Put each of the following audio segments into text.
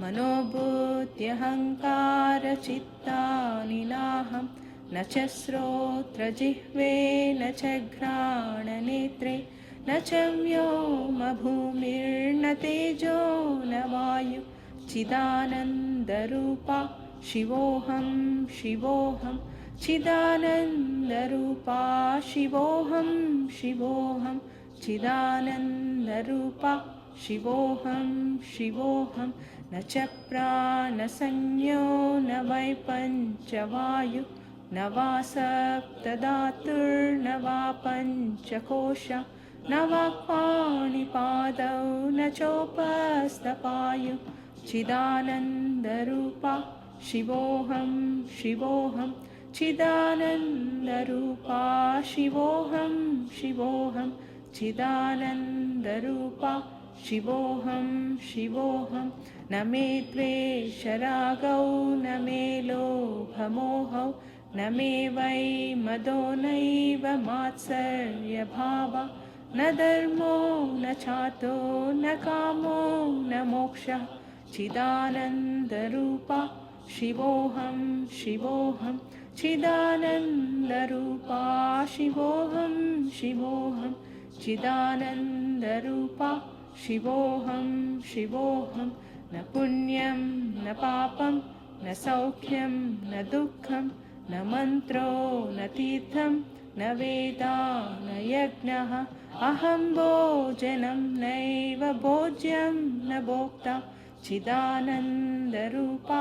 मनोबुद्ध्यहङ्कारचित्तानि नाहं न च श्रोत्रजिह्वे न च घ्राणनेत्रे न च व्योमभूमिर्न तेजो न वायु चिदानन्दरूपा शिवोऽहं शिवोऽहं चिदानन्दरूपा शिवोऽहं शिवोऽहं चिदानन्दरूपा शिवोऽहं शिवोऽहं न च प्राणसंज्ञो न वै पञ्चवायु न वा सप्तधातुर्न वा पञ्चकोश न वा पाणिपादौ न चोपस्थपायु चिदानन्दरूपा शिवोऽहं शिवोऽहं चिदानन्दरूपा शिवोऽहं शिवोऽहं चिदानन्दरूपा शिवोऽहं शिवोऽहं न मे द्वेषरागौ न मे लोभमोहौ न मे वै मदो नैव मात्सर्यभावा न धर्मो न चातो न कामो न मोक्षः चिदानन्दरूपा शिवोऽहं शिवोऽहं चिदानन्दरूपा शिवोऽहं शिवोऽहं चिदानन्दरूपा शिवोऽहं शिवोऽहं न पुण्यं न पापं न सौख्यं न दुःखं न मन्त्रो न तीर्थं न वेदा न यज्ञः अहं भोजनं नैव भोज्यं न भोक्ता चिदानन्दरूपा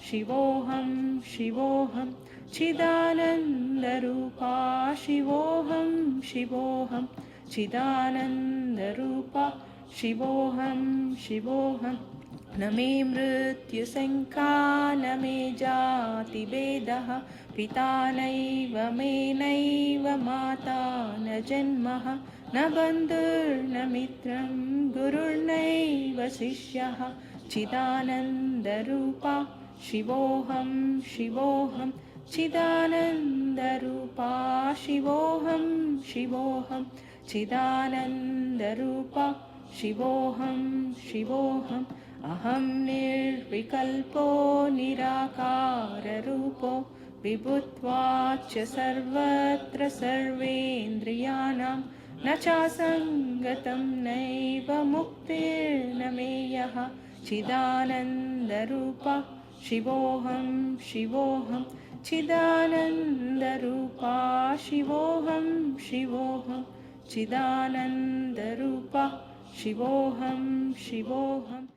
शिवोऽहं शिवोऽहं चिदानन्दरूपा शिवोऽहं शिवोऽहं चिदानन्दरूपा शिवोऽहं शिवोऽहं न मे मृत्युशङ्का न मे जातिभेदः पिता नैव मे नैव माता न जन्मः न बन्धुर्न मित्रं गुरुर्नैव शिष्यः चिदानन्दरूपा शिवोऽहं शिवोऽहं चिदानन्दरूपा शिवोऽहं शिवोऽहं चिदानन्दरूपा शिवोऽहं शिवोऽहम् अहं निर्विकल्पो निराकाररूपो विभुत्वाच्च सर्वत्र सर्वेन्द्रियाणां न चासङ्गतं नैव मुक्तिर्न मेयः चिदानन्दरूपा शिवोऽहं शिवोऽहं चिदानन्दरूपा शिवोऽहं शिवोऽहं चिदानन्दरूपा शिवोऽहं शिवोऽहम्